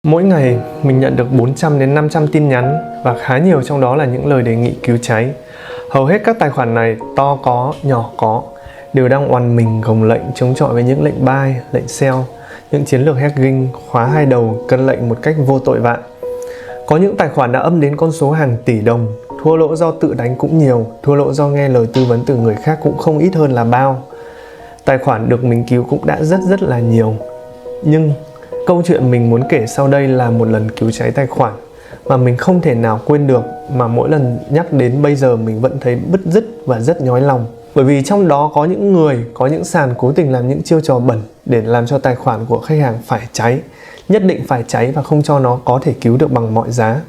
Mỗi ngày mình nhận được 400 đến 500 tin nhắn và khá nhiều trong đó là những lời đề nghị cứu cháy. Hầu hết các tài khoản này, to có, nhỏ có, đều đang oằn mình gồng lệnh chống chọi với những lệnh buy, lệnh sell, những chiến lược hedging, khóa hai đầu, cân lệnh một cách vô tội vạ. Có những tài khoản đã âm đến con số hàng tỷ đồng, thua lỗ do tự đánh cũng nhiều, thua lỗ do nghe lời tư vấn từ người khác cũng không ít hơn là bao. Tài khoản được mình cứu cũng đã rất là nhiều. Nhưng câu chuyện mình muốn kể sau đây là một lần cứu cháy tài khoản mà mình không thể nào quên được, mà mỗi lần nhắc đến bây giờ mình vẫn thấy bứt rứt và rất nhói lòng. Bởi vì trong đó có những người, có những sàn cố tình làm những chiêu trò bẩn để làm cho tài khoản của khách hàng phải cháy, nhất định phải cháy và không cho nó có thể cứu được bằng mọi giá.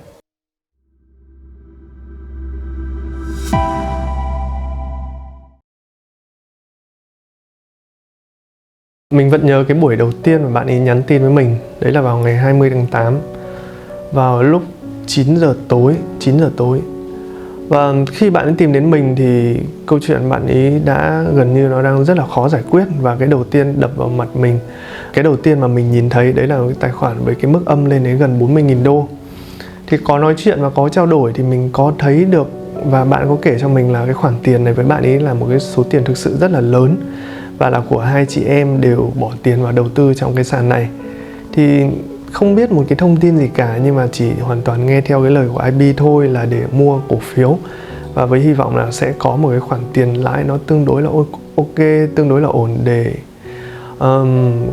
Mình vẫn nhớ cái buổi đầu tiên mà bạn ấy nhắn tin với mình. Đấy là vào ngày 20 tháng 8, vào lúc 9 giờ tối. Và khi bạn ấy tìm đến mình thì câu chuyện bạn ấy đã gần như nó đang rất là khó giải quyết. Và cái đầu tiên đập vào mặt mình, cái đầu tiên mà mình nhìn thấy đấy là cái tài khoản với cái mức âm lên đến gần 40.000 đô. Thì có nói chuyện và có trao đổi thì mình có thấy được, và bạn có kể cho mình là cái khoản tiền này với bạn ấy là một cái số tiền thực sự rất là lớn, và là của hai chị em đều bỏ tiền vào đầu tư trong cái sàn này. Thì không biết một cái thông tin gì cả, nhưng mà chỉ hoàn toàn nghe theo cái lời của IB thôi, là để mua cổ phiếu và với hy vọng là sẽ có một cái khoản tiền lãi nó tương đối là ok, tương đối là ổn để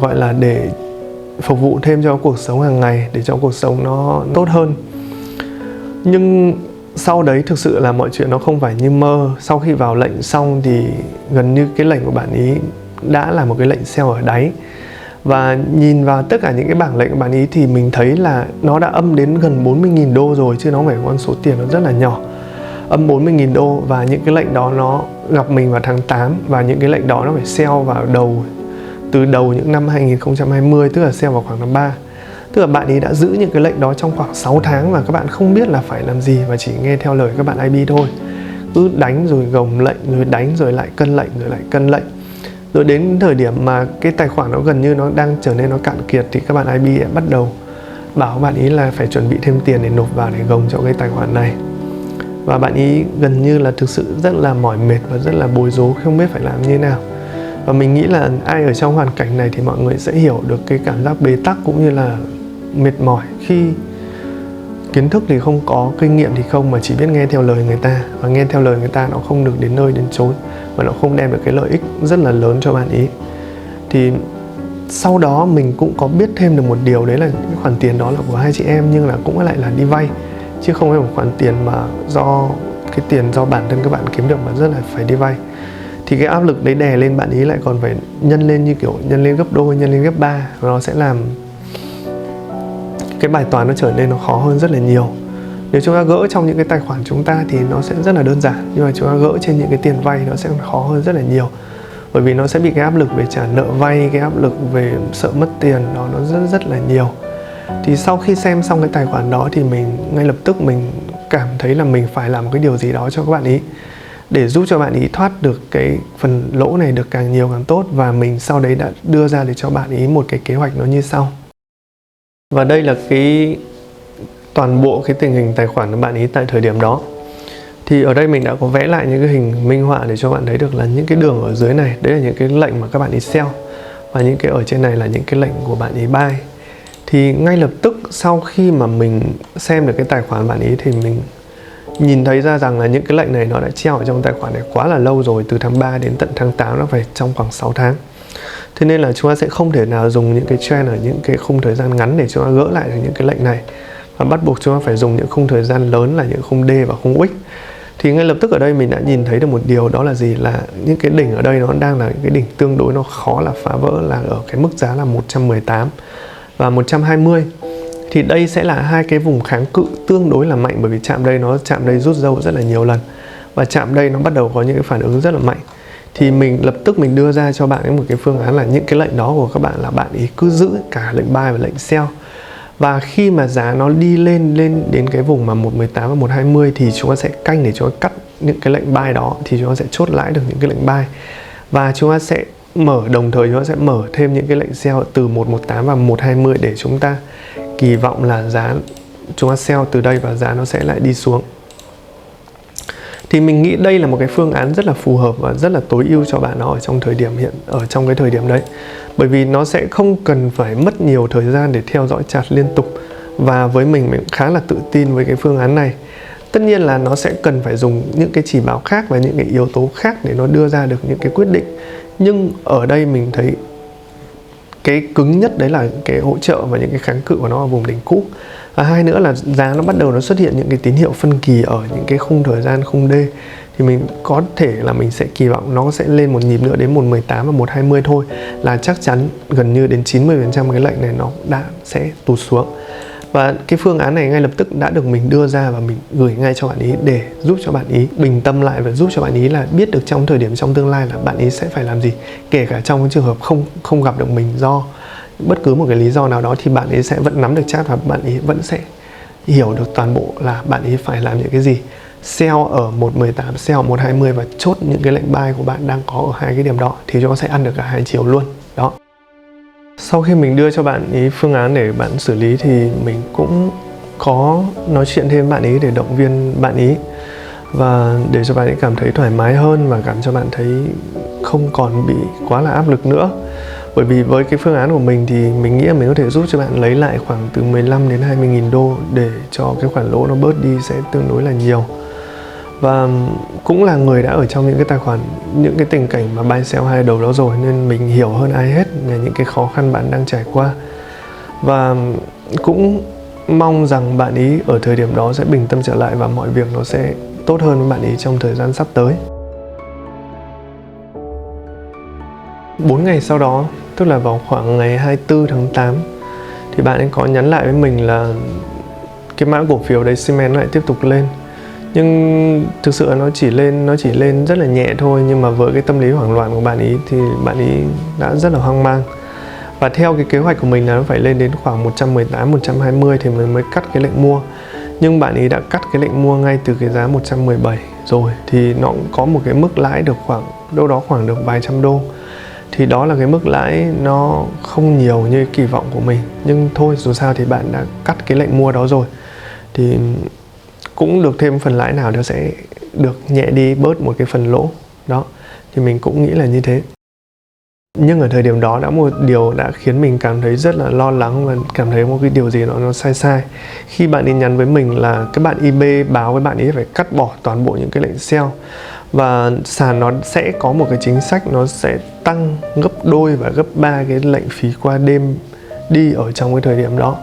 gọi là để phục vụ thêm cho cuộc sống hàng ngày, để cho cuộc sống nó tốt hơn. Nhưng sau đấy thực sự là mọi chuyện nó không phải như mơ. Sau khi vào lệnh xong thì gần như cái lệnh của bạn ý đã là một cái lệnh sell ở đáy. Và nhìn vào tất cả những cái bảng lệnh của bạn ý thì mình thấy là nó đã âm đến gần 40.000 đô rồi, chứ nó không phải con số tiền nó rất là nhỏ. Âm 40.000 đô, và những cái lệnh đó nó gặp mình vào tháng 8, và những cái lệnh đó nó phải sell vào từ đầu những năm 2020, tức là sell vào khoảng tháng 3. Tức là bạn ấy đã giữ những cái lệnh đó trong khoảng 6 tháng và các bạn không biết là phải làm gì và chỉ nghe theo lời các bạn IB thôi. Cứ đánh rồi gồng lệnh, rồi đánh rồi lại cân lệnh, rồi lại cân lệnh. Rồi đến thời điểm mà cái tài khoản nó gần như nó đang trở nên nó cạn kiệt thì các bạn IB bắt đầu bảo bạn ý là phải chuẩn bị thêm tiền để nộp vào để gồng cho cái tài khoản này. Và bạn ý gần như là thực sự rất là mỏi mệt và rất là bối rối, không biết phải làm như thế nào. Và mình nghĩ là ai ở trong hoàn cảnh này thì mọi người sẽ hiểu được cái cảm giác bế tắc cũng như là mệt mỏi khi kiến thức thì không có, kinh nghiệm thì không, mà chỉ biết nghe theo lời người ta. Và nghe theo lời người ta nó không được đến nơi đến chốn, và nó không đem được cái lợi ích rất là lớn cho bạn ý. Thì sau đó mình cũng có biết thêm được một điều, đấy là cái khoản tiền đó là của hai chị em, nhưng là cũng lại là đi vay, chứ không phải một khoản tiền mà do cái tiền do bản thân các bạn kiếm được, mà rất là phải đi vay. Thì cái áp lực đấy đè lên bạn ý lại còn phải nhân lên, như kiểu nhân lên gấp đôi, nhân lên gấp 3. Nó sẽ làm cái bài toán nó trở nên nó khó hơn rất là nhiều. Nếu chúng ta gỡ trong những cái tài khoản chúng ta thì nó sẽ rất là đơn giản, nhưng mà chúng ta gỡ trên những cái tiền vay nó sẽ khó hơn rất là nhiều. Bởi vì nó sẽ bị cái áp lực về trả nợ vay, cái áp lực về sợ mất tiền đó nó rất là nhiều. Thì sau khi xem xong cái tài khoản đó thì mình ngay lập tức mình cảm thấy là mình phải làm một cái điều gì đó cho các bạn ý, để giúp cho bạn ý thoát được cái phần lỗ này được càng nhiều càng tốt. Và mình sau đấy đã đưa ra để cho bạn ý một cái kế hoạch nó như sau. Và đây là toàn bộ cái tình hình tài khoản của bạn ý tại thời điểm đó. Thì ở đây mình đã có vẽ lại những cái hình minh họa để cho bạn thấy được là những cái đường ở dưới này, đấy là những cái lệnh mà các bạn ý sell, và những cái ở trên này là những cái lệnh của bạn ý buy. Thì ngay lập tức sau khi mà mình xem được cái tài khoản bạn ý thì mình nhìn thấy ra rằng là những cái lệnh này nó đã treo ở trong tài khoản này quá là lâu rồi, từ tháng 3 đến tận tháng 8, nó phải trong khoảng 6 tháng. Thế nên là chúng ta sẽ không thể nào dùng những cái trend ở những cái khung thời gian ngắn để chúng ta gỡ lại được những cái lệnh này, và bắt buộc chúng ta phải dùng những khung thời gian lớn là những khung D và khung X. Thì ngay lập tức ở đây mình đã nhìn thấy được một điều, đó là gì? Là những cái đỉnh ở đây nó đang là những cái đỉnh tương đối nó khó là phá vỡ, là ở cái mức giá là 118 và 120. Thì đây sẽ là hai cái vùng kháng cự tương đối là mạnh, bởi vì chạm đây rút dâu rất là nhiều lần, và chạm đây nó bắt đầu có những cái phản ứng rất là mạnh. Thì mình lập tức mình đưa ra cho bạn ấy một cái phương án là những cái lệnh đó của các bạn là bạn ý cứ giữ cả lệnh buy và lệnh sell. Và khi mà giá nó đi lên đến cái vùng mà 118 và 120 thì chúng ta sẽ canh để chúng ta cắt những cái lệnh buy đó, thì chúng ta sẽ chốt lãi được những cái lệnh buy. Và chúng ta sẽ đồng thời chúng ta sẽ mở thêm những cái lệnh sell từ 118 và 120 để chúng ta kỳ vọng là giá chúng ta sell từ đây và giá nó sẽ lại đi xuống. Thì mình nghĩ đây là một cái phương án rất là phù hợp và rất là tối ưu cho bạn nó ở trong cái thời điểm đấy. Bởi vì nó sẽ không cần phải mất nhiều thời gian để theo dõi chart liên tục. Và với mình khá là tự tin với cái phương án này. Tất nhiên là nó sẽ cần phải dùng những cái chỉ báo khác và những cái yếu tố khác để nó đưa ra được những cái quyết định. Nhưng ở đây mình thấy cái cứng nhất đấy là cái hỗ trợ và những cái kháng cự của nó ở vùng đỉnh cũ. Và hai nữa là giá nó bắt đầu nó xuất hiện những cái tín hiệu phân kỳ ở những cái khung thời gian khung D. Thì mình có thể là mình sẽ kỳ vọng nó sẽ lên một nhịp nữa đến 118 và 120 thôi, là chắc chắn gần như đến 90% cái lệnh này nó đã sẽ tụt xuống. Và cái phương án này ngay lập tức đã được mình đưa ra và mình gửi ngay cho bạn ý để giúp cho bạn ý bình tâm lại và giúp cho bạn ý là biết được trong thời điểm trong tương lai là bạn ý sẽ phải làm gì. Kể cả trong cái trường hợp không gặp được mình do bất cứ một cái lý do nào đó thì bạn ấy sẽ vẫn nắm được chart và bạn ấy vẫn sẽ hiểu được toàn bộ là bạn ấy phải làm những cái gì. Sell ở 118, sell ở 120 và chốt những cái lệnh buy của bạn đang có ở hai cái điểm đó thì chúng ta sẽ ăn được cả hai chiều luôn. Đó. Sau khi mình đưa cho bạn ý phương án để bạn xử lý thì mình cũng có nói chuyện thêm bạn ý để động viên bạn ý và để cho bạn ấy cảm thấy thoải mái hơn và cảm cho bạn thấy không còn bị quá là áp lực nữa. Bởi vì với cái phương án của mình thì mình nghĩ là mình có thể giúp cho bạn lấy lại khoảng từ 15 đến 20.000 đô để cho cái khoản lỗ nó bớt đi sẽ tương đối là nhiều. Và cũng là người đã ở trong những cái tài khoản, những cái tình cảnh mà buy sell hai đầu đó rồi nên mình hiểu hơn ai hết về những cái khó khăn bạn đang trải qua. Và cũng mong rằng bạn ý ở thời điểm đó sẽ bình tâm trở lại và mọi việc nó sẽ tốt hơn với bạn ý trong thời gian sắp tới. 4 ngày sau đó, tức là vào khoảng ngày 24 tháng 8 thì bạn ấy có nhắn lại với mình là cái mã cổ phiếu đấy Siemens lại tiếp tục lên. Nhưng thực sự nó chỉ lên rất là nhẹ thôi, nhưng mà với cái tâm lý hoảng loạn của bạn ý thì bạn ý đã rất là hoang mang. Và theo cái kế hoạch của mình là nó phải lên đến khoảng 118, 120 thì mình mới cắt cái lệnh mua. Nhưng bạn ý đã cắt cái lệnh mua ngay từ cái giá 117 rồi thì nó cũng có một cái mức lãi được đâu đó khoảng được vài trăm đô. Thì đó là cái mức lãi nó không nhiều như kỳ vọng của mình. Nhưng thôi dù sao thì bạn đã cắt cái lệnh mua đó rồi thì cũng được thêm phần lãi nào nó sẽ được nhẹ đi bớt một cái phần lỗ. Đó, thì mình cũng nghĩ là như thế. Nhưng ở thời điểm đó đã một điều đã khiến mình cảm thấy rất là lo lắng và cảm thấy một cái điều gì đó nó sai. Khi bạn ấy nhắn với mình là cái bạn eBay báo với bạn ấy phải cắt bỏ toàn bộ những cái lệnh sell. Và sàn nó sẽ có một cái chính sách nó sẽ tăng gấp đôi và gấp 3 cái lệnh phí qua đêm đi ở trong cái thời điểm đó.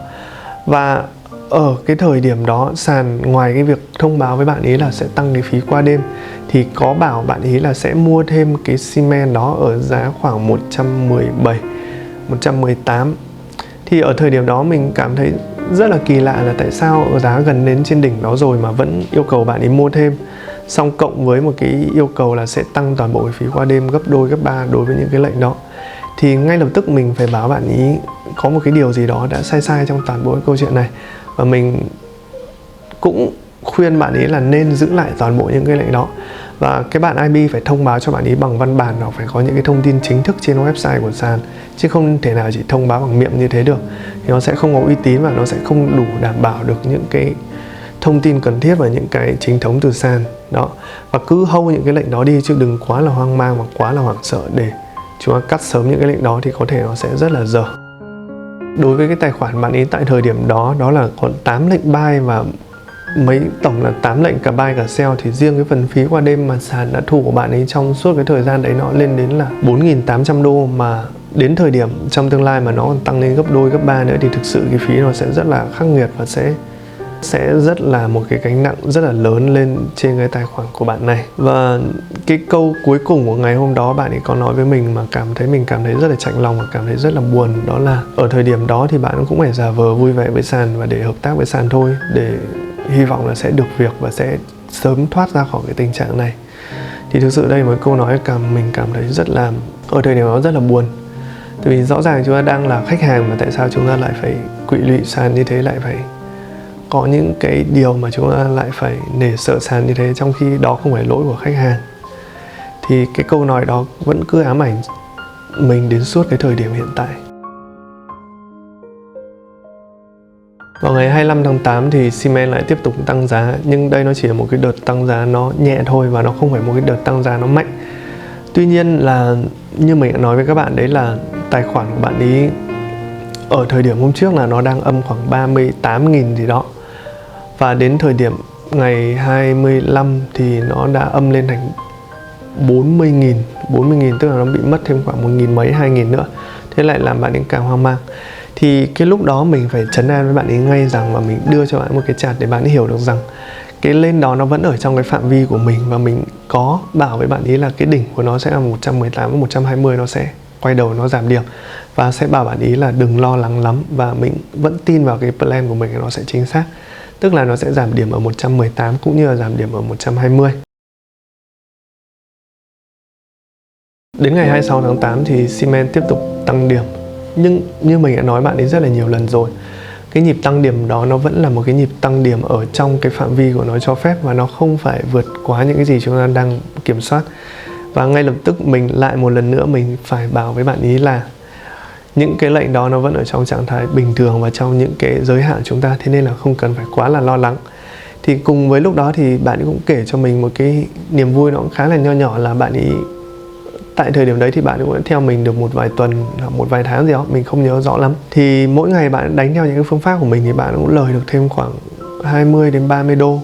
Và ở cái thời điểm đó sàn ngoài cái việc thông báo với bạn ấy là sẽ tăng cái phí qua đêm thì có bảo bạn ấy là sẽ mua thêm cái Siemens đó ở giá khoảng 117, 118. Thì ở thời điểm đó mình cảm thấy rất là kỳ lạ là tại sao ở giá gần đến trên đỉnh đó rồi mà vẫn yêu cầu bạn ấy mua thêm. Xong cộng với một cái yêu cầu là sẽ tăng toàn bộ cái phí qua đêm gấp đôi, gấp 3 đối với những cái lệnh đó. Thì ngay lập tức mình phải bảo bạn ý có một cái điều gì đó đã sai trong toàn bộ cái câu chuyện này. Và mình cũng khuyên bạn ấy là nên giữ lại toàn bộ những cái lệnh đó. Và cái bạn IB phải thông báo cho bạn ấy bằng văn bản, hoặc phải có những cái thông tin chính thức trên website của sàn. Chứ không thể nào chỉ thông báo bằng miệng như thế được. Thì nó sẽ không có uy tín và nó sẽ không đủ đảm bảo được những cái thông tin cần thiết và những cái chính thống từ sàn. Đó. Và cứ hold những cái lệnh đó đi chứ đừng quá là hoang mang và quá là hoảng sợ để chúng ta cắt sớm những cái lệnh đó thì có thể nó sẽ rất là dở. Đối với cái tài khoản bạn ấy tại thời điểm đó, đó là còn 8 lệnh buy và tổng là 8 lệnh cả buy cả sell, thì riêng cái phần phí qua đêm mà sàn đã thu của bạn ấy trong suốt cái thời gian đấy nó lên đến là 4.800 đô, mà đến thời điểm trong tương lai mà nó còn tăng lên gấp đôi gấp 3 nữa thì thực sự cái phí nó sẽ rất là khắc nghiệt và sẽ rất là một cái gánh nặng rất là lớn lên trên cái tài khoản của bạn này. Và cái câu cuối cùng của ngày hôm đó bạn ấy có nói với mình mà mình cảm thấy rất là chạnh lòng và cảm thấy rất là buồn, đó là ở thời điểm đó thì bạn cũng phải giả vờ vui vẻ với sàn và để hợp tác với sàn thôi, để hy vọng là sẽ được việc và sẽ sớm thoát ra khỏi cái tình trạng này. Thì thực sự đây một câu nói mình cảm thấy rất là ở thời điểm đó rất là buồn. Tại vì rõ ràng chúng ta đang là khách hàng mà tại sao chúng ta lại phải quỵ lụy sàn như thế, lại phải có những cái điều mà chúng ta lại phải nể sợ sàn như thế, trong khi đó không phải lỗi của khách hàng. Thì cái câu nói đó vẫn cứ ám ảnh mình đến suốt cái thời điểm hiện tại. Vào ngày 25 tháng 8 thì xi men lại tiếp tục tăng giá, nhưng đây nó chỉ là một cái đợt tăng giá nó nhẹ thôi và nó không phải một cái đợt tăng giá nó mạnh. Tuy nhiên là như mình đã nói với các bạn, đấy là tài khoản của bạn ấy ở thời điểm hôm trước là nó đang âm khoảng 38.000 gì đó. Và đến thời điểm ngày 25 thì nó đã âm lên thành 40.000, tức là nó bị mất thêm khoảng 1.000 mấy, 2.000 nữa. Thế lại làm bạn ấy càng hoang mang. Thì cái lúc đó mình phải trấn an với bạn ấy ngay rằng, và mình đưa cho bạn một cái chart để bạn ấy hiểu được rằng cái lên đó nó vẫn ở trong cái phạm vi của mình. Và mình có bảo với bạn ấy là cái đỉnh của nó sẽ là 118 và 120, nó sẽ quay đầu nó giảm điểm. Và sẽ bảo bạn ấy là đừng lo lắng lắm, và mình vẫn tin vào cái plan của mình nó sẽ chính xác. Tức là nó sẽ giảm điểm ở 118 cũng như là giảm điểm ở 120. Đến ngày 26 tháng 8 thì xi men tiếp tục tăng điểm. Nhưng như mình đã nói bạn ấy rất là nhiều lần rồi, cái nhịp tăng điểm đó nó vẫn là một cái nhịp tăng điểm ở trong cái phạm vi của nó cho phép, và nó không phải vượt quá những cái gì chúng ta đang kiểm soát. Và ngay lập tức mình lại một lần nữa mình phải bảo với bạn ý là những cái lệnh đó nó vẫn ở trong trạng thái bình thường và trong những cái giới hạn chúng ta, thế nên là không cần phải quá là lo lắng. Thì cùng với lúc đó thì bạn ấy cũng kể cho mình một cái niềm vui nó cũng khá là nho nhỏ, là bạn ấy tại thời điểm đấy thì bạn cũng đã theo mình được một vài tuần, một vài tháng gì đó, mình không nhớ rõ lắm. Thì mỗi ngày bạn đánh theo những cái phương pháp của mình thì bạn cũng lời được thêm khoảng 20 đến 30 đô.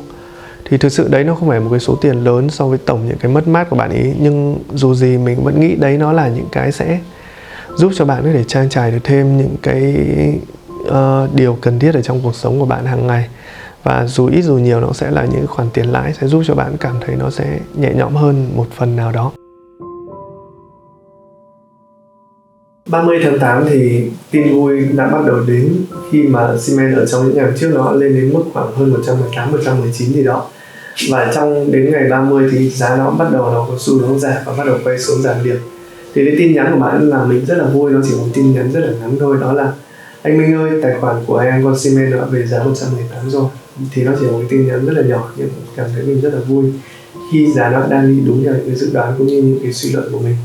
Thì thực sự đấy nó không phải một cái số tiền lớn so với tổng những cái mất mát của bạn ấy, nhưng dù gì mình vẫn nghĩ đấy nó là những cái sẽ giúp cho bạn có thể trang trải được thêm những cái điều cần thiết ở trong cuộc sống của bạn hàng ngày. Và dù ít dù nhiều nó sẽ là những khoản tiền lãi sẽ giúp cho bạn cảm thấy nó sẽ nhẹ nhõm hơn một phần nào đó. 30 tháng 8 thì tin vui đã bắt đầu đến khi mà xi men ở trong những ngày trước nó lên đến mức khoảng hơn 118, 119 gì đó. Và trong đến ngày 30 thì giá nó bắt đầu nó có xu hướng giảm và bắt đầu quay xuống giảm điểm. Thì cái tin nhắn của bạn là mình rất là vui, nó chỉ một tin nhắn rất là ngắn thôi, đó là: anh Minh ơi, tài khoản của anh con xi men đã về giá 118 rồi. Thì nó chỉ là một cái tin nhắn rất là nhỏ, nhưng cảm thấy mình rất là vui khi giá nó đang đi đúng theo những cái dự đoán cũng như những cái suy luận của mình.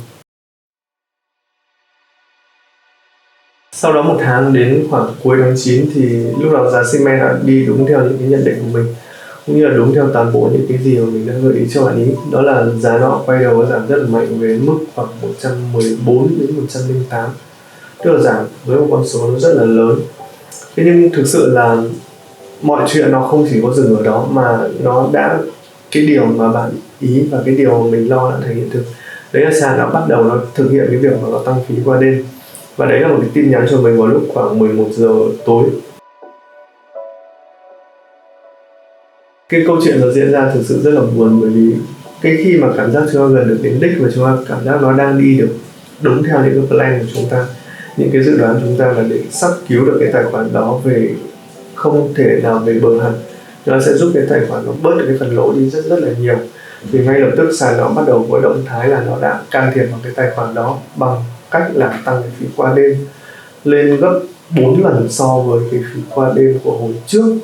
Sau đó một tháng đến khoảng cuối tháng 9 thì lúc đó giá xi men đã đi đúng theo những cái nhận định của mình, cũng như là đúng theo toàn bộ những cái gì mà mình đã gợi ý cho bạn ý. Đó là giá nó quay đầu giảm rất là mạnh về mức khoảng 114 đến 108, tức là giảm với một con số nó rất là lớn. Thế nhưng thực sự là mọi chuyện nó không chỉ có dừng ở đó, mà nó đã, cái điều mà bạn ý và cái điều mà mình lo đã thành hiện thực. Đấy là sàn đã bắt đầu nó thực hiện cái việc mà nó tăng phí qua đêm. Và đấy là một cái tin nhắn cho mình vào lúc khoảng 11 giờ tối. Cái câu chuyện nó diễn ra thực sự rất là buồn, bởi vì cái khi mà cảm giác chúng ta gần được đến đích và chúng ta cảm giác nó đang đi được đúng theo những cái plan của chúng ta, những cái dự đoán chúng ta là để sắp cứu được cái tài khoản đó về, không thể nào về bờ hẳn, nó sẽ giúp cái tài khoản nó bớt được cái phần lỗ đi rất là nhiều. Thì ngay lập tức sàn nó bắt đầu với động thái là nó đã can thiệp vào cái tài khoản đó bằng cách là tăng cái phí qua đêm lên gấp 4 lần so với cái phí qua đêm của hồi trước.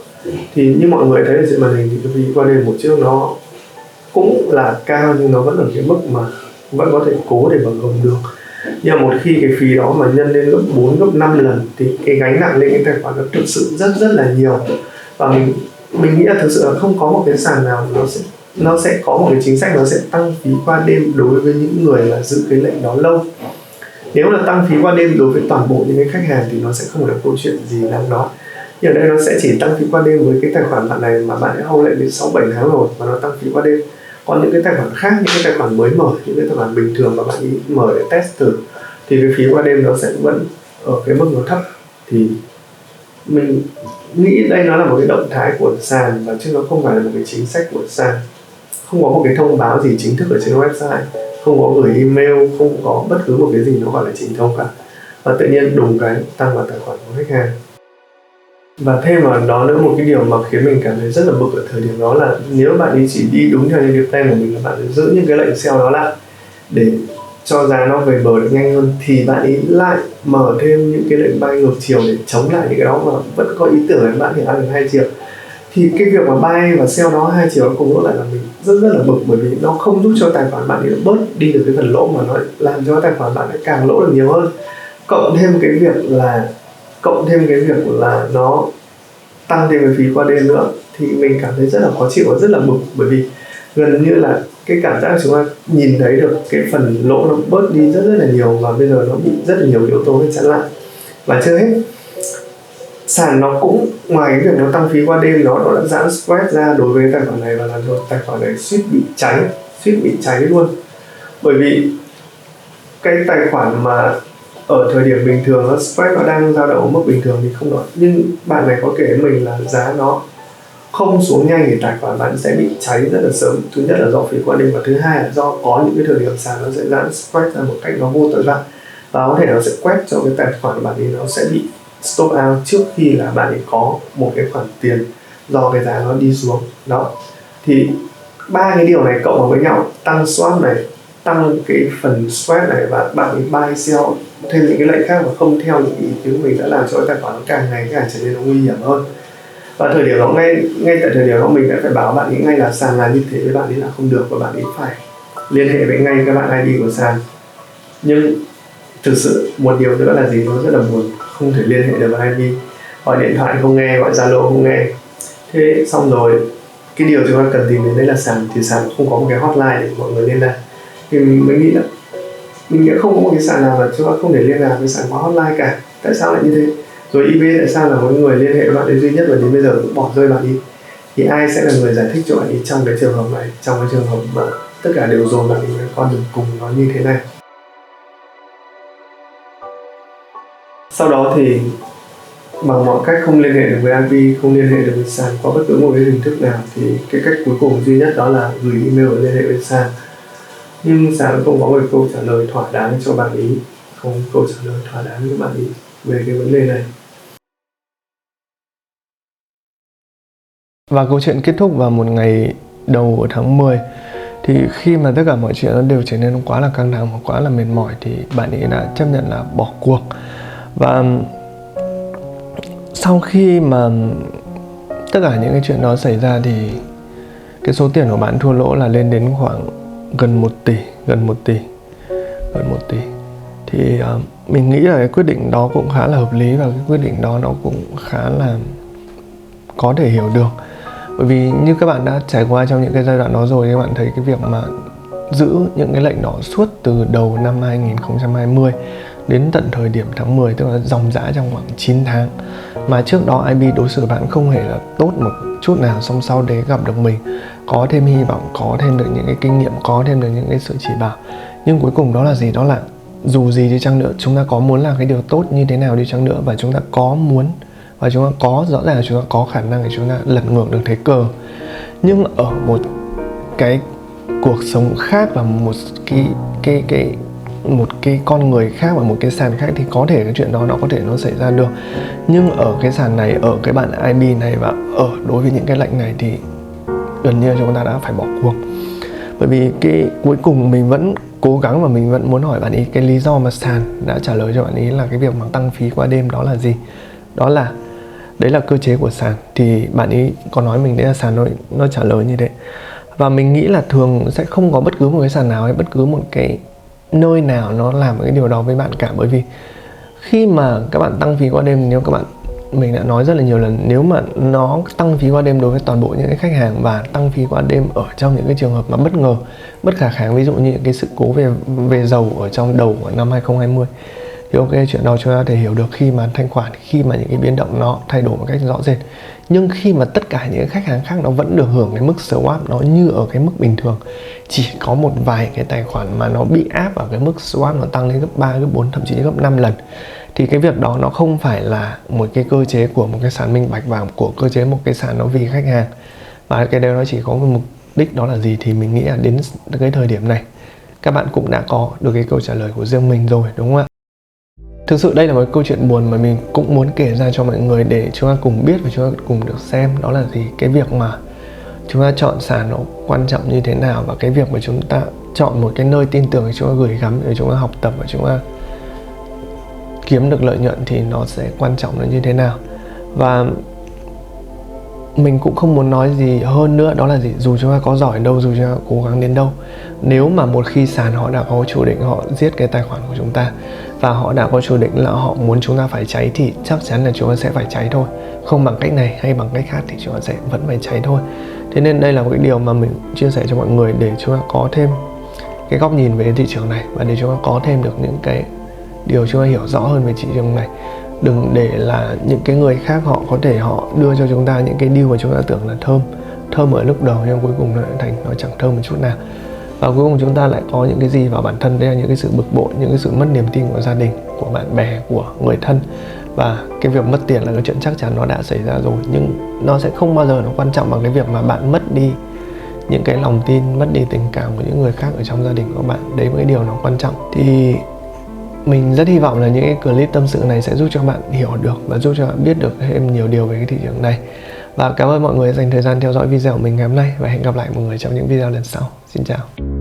Thì như mọi người thấy ở trên màn hình thì cái phí qua đêm hồi trước nó cũng là cao, nhưng nó vẫn ở cái mức mà vẫn có thể cố để mà gồng được. Nhưng mà một khi cái phí đó mà nhân lên gấp 4, gấp 5 lần thì cái gánh nặng lên cái tài khoản nó thực sự rất là nhiều. Và mình nghĩ là thực sự là không có một cái sàn nào nó sẽ có một cái chính sách nó sẽ tăng phí qua đêm đối với những người là giữ cái lệnh đó lâu. Nếu là tăng phí qua đêm đối với toàn bộ những cái khách hàng thì nó sẽ không phải là câu chuyện gì đáng nói. Nhưng ở đây nó sẽ chỉ tăng phí qua đêm với cái tài khoản bạn này mà bạn đã hold lệnh đến 6-7 tháng rồi mà nó tăng phí qua đêm. Còn những cái tài khoản khác, những cái tài khoản mới mở, những cái tài khoản bình thường mà bạn ấy mở để test thử thì cái phí qua đêm nó sẽ vẫn ở cái mức nó thấp. Thì mình nghĩ đây nó là một cái động thái của sàn, và chứ nó không phải là một cái chính sách của sàn. Không có một cái thông báo gì chính thức ở trên website, không có gửi email, không có bất cứ một cái gì nó gọi là chính thống cả. Và tự nhiên đùng cái tăng vào tài khoản của khách hàng. Và thêm vào đó nữa, một cái điều mà khiến mình cảm thấy rất là bực ở thời điểm đó là nếu bạn ấy chỉ đi đúng theo những cái plan của mình, là bạn ấy giữ những cái lệnh sell đó lại để cho giá nó về bờ được nhanh hơn, thì bạn ấy lại mở thêm những cái lệnh buy ngược chiều để chống lại những cái đó, mà vẫn có ý tưởng là bạn thì ăn được 2 chiều. Thì cái việc mà buy và sell nó 2 chiều nó cùng lúc lại là mình rất là bực, bởi vì nó không giúp cho tài khoản bạn ấy bớt đi được cái phần lỗ, mà nó làm cho tài khoản bạn ấy càng lỗ được nhiều hơn. Cộng thêm cái việc là nó tăng thêm cái phí qua đêm nữa thì mình cảm thấy rất là khó chịu và rất là bực, bởi vì gần như là cái cảm giác chúng ta nhìn thấy được cái phần lỗ nó bớt đi rất là nhiều, và bây giờ nó bị rất là nhiều yếu tố để chặn lại. Và chưa hết, sàn nó cũng ngoài cái việc nó tăng phí qua đêm, nó đã giãn spread ra đối với tài khoản này và làm cho tài khoản này suýt bị cháy luôn. Bởi vì cái tài khoản mà ở thời điểm bình thường nó spread nó đang dao động ở mức bình thường thì không nói, nhưng bạn này có kể với mình là giá nó không xuống nhanh thì tài khoản bạn sẽ bị cháy rất là sớm. Thứ nhất là do phí qua đêm, và thứ hai là do có những cái thời điểm sàn nó sẽ giãn spread ra một cách nó vô tội vạ, và có thể nó sẽ quét cho cái tài khoản của bạn ấy nó sẽ bị stop out trước khi là bạn ấy có một cái khoản tiền do cái giá nó đi xuống đó. Thì ba cái điều này cộng vào với nhau, tăng swap này, tăng cái phần spread này, và bạn ấy buy sell thêm những cái lệnh khác và không theo những ý kiến của mình đã làm cho cái tài khoản nó càng ngày càng trở nên nó nguy hiểm hơn. Và thời điểm đó, ngay tại thời điểm đó mình đã phải bảo bạn ấy ngay là sàn làm như thế với bạn ấy là không được, và bạn ấy phải liên hệ với ngay các bạn ID của sàn. Nhưng thực sự một điều nữa là gì, nó rất là buồn, không thể liên hệ được với ID, gọi điện thoại không nghe, gọi Zalo không nghe. Thế xong rồi cái điều chúng ta cần tìm đến đấy là sàn, thì sàn không có một cái hotline để mọi người liên lạc. Thì mình mới nghĩ là mình nghĩ không có một cái sàn nào mà chúng ta không thể liên lạc với sàn có hotline cả. Tại sao lại như thế? Rồi eBay tại sao là một người liên hệ với bạn ấy duy nhất và đến bây giờ cũng bỏ rơi bạn đi? Thì ai sẽ là người giải thích cho bạn ấy trong cái trường hợp này, trong cái trường hợp mà tất cả đều dồn bạn ấy với con đường cùng nó như thế này? Sau đó thì bằng mọi cách không liên hệ được với IP, không liên hệ được với sàn qua bất cứ một cái hình thức nào, thì cái cách cuối cùng duy nhất đó là gửi email và liên hệ với sàn. Nhưng sàn không có một câu trả lời thỏa đáng cho bạn ý, không có câu trả lời thỏa đáng cho bạn ý về cái vấn đề này. Và câu chuyện kết thúc vào một ngày đầu của tháng 10. Thì khi mà tất cả mọi chuyện nó đều trở nên quá là căng thẳng và quá là mệt mỏi, thì bạn ấy đã chấp nhận là bỏ cuộc. Và sau khi mà tất cả những cái chuyện đó xảy ra thì cái số tiền của bạn thua lỗ là lên đến khoảng gần 1 tỷ. Thì mình nghĩ là cái quyết định đó cũng khá là hợp lý, và cái quyết định đó nó cũng khá là có thể hiểu được. Bởi vì như các bạn đã trải qua trong những cái giai đoạn đó rồi, các bạn thấy cái việc mà giữ những cái lệnh đó suốt từ đầu năm 2020 đến tận thời điểm tháng 10, tức là dòng dã trong khoảng 9 tháng, mà trước đó IB đối xử bạn không hề là tốt một chút nào, xong sau đấy gặp được mình, có thêm hy vọng, có thêm được những cái kinh nghiệm, có thêm được những cái sự chỉ bảo. Nhưng cuối cùng đó là gì? Đó là dù gì đi chăng nữa, chúng ta có muốn làm cái điều tốt như thế nào đi chăng nữa, và chúng ta có muốn, và chúng ta có, rõ ràng là chúng ta có khả năng để chúng ta lật ngược được thế cờ. Nhưng ở một cái cuộc sống khác, và một cái con người khác và một cái sàn khác, thì có thể cái chuyện đó nó có thể nó xảy ra được. Nhưng ở cái sàn này, ở cái bạn IB này, và đối với những cái lệnh này thì gần như chúng ta đã phải bỏ cuộc. Bởi vì cái cuối cùng mình vẫn cố gắng, và mình vẫn muốn hỏi bạn ý cái lý do mà sàn đã trả lời cho bạn ý là cái việc mà tăng phí qua đêm đó là gì. Đấy là cơ chế của sàn. Thì bạn ý có nói mình đấy là sàn nó trả lời như thế. Và mình nghĩ là thường sẽ không có bất cứ một cái sàn nào hay bất cứ một cái nơi nào nó làm cái điều đó với bạn cả. Bởi vì khi mà các bạn tăng phí qua đêm, nếu các bạn, mình đã nói rất là nhiều lần, nếu mà nó tăng phí qua đêm đối với toàn bộ những cái khách hàng, và tăng phí qua đêm ở trong những cái trường hợp mà bất ngờ, bất khả kháng, ví dụ như cái sự cố về dầu ở trong đầu của năm 2020, thì ok, chuyện đó chúng ta có thể hiểu được khi mà thanh khoản, khi mà những cái biến động nó thay đổi một cách rõ rệt. Nhưng khi mà tất cả những khách hàng khác nó vẫn được hưởng cái mức swap nó như ở cái mức bình thường, chỉ có một vài cái tài khoản mà nó bị áp ở cái mức swap nó tăng lên gấp 3, gấp 4, thậm chí gấp 5 lần, thì cái việc đó nó không phải là một cái cơ chế của một cái sàn minh bạch, và của cơ chế một cái sàn nó vì khách hàng. Và cái đấy nó chỉ có một mục đích, đó là gì, thì mình nghĩ là đến cái thời điểm này các bạn cũng đã có được cái câu trả lời của riêng mình rồi, đúng không ạ? Thực sự đây là một câu chuyện buồn mà mình cũng muốn kể ra cho mọi người để chúng ta cùng biết và chúng ta cùng được xem. Đó là gì? Cái việc mà chúng ta chọn sàn nó quan trọng như thế nào, và cái việc mà chúng ta chọn một cái nơi tin tưởng để chúng ta gửi gắm, để chúng ta học tập và chúng ta kiếm được lợi nhuận thì nó sẽ quan trọng là như thế nào. Và mình cũng không muốn nói gì hơn nữa, đó là gì? Dù chúng ta có giỏi đâu, dù chúng ta cố gắng đến đâu, nếu mà một khi sàn họ đã có chủ định họ giết cái tài khoản của chúng ta, và họ đã có chủ định là họ muốn chúng ta phải cháy, thì chắc chắn là chúng ta sẽ phải cháy thôi. không bằng cách này hay bằng cách khác thì chúng ta sẽ vẫn phải cháy thôi. Thế nên đây là một cái điều mà mình chia sẻ cho mọi người để chúng ta có thêm cái góc nhìn về thị trường này, và để chúng ta có thêm được những cái điều chúng ta hiểu rõ hơn về thị trường này. Đừng để là những cái người khác họ có thể họ đưa cho chúng ta những cái deal mà chúng ta tưởng là thơm ở lúc đầu, nhưng cuối cùng nó lại thành nó chẳng thơm một chút nào. Và cuối cùng chúng ta lại có những cái gì vào bản thân, đấy là những cái sự bực bội, những cái sự mất niềm tin của gia đình, của bạn bè, của người thân. Và cái việc mất tiền là cái chuyện chắc chắn nó đã xảy ra rồi, nhưng nó sẽ không bao giờ nó quan trọng bằng cái việc mà bạn mất đi những cái lòng tin, mất đi tình cảm của những người khác ở trong gia đình của bạn. Đấy là cái điều nó quan trọng. Thì mình rất hy vọng là những cái clip tâm sự này sẽ giúp cho bạn hiểu được và giúp cho bạn biết được thêm nhiều điều về cái thị trường này. Và cảm ơn mọi người dành thời gian theo dõi video của mình ngày hôm nay, và hẹn gặp lại mọi người trong những video lần sau. Xin chào.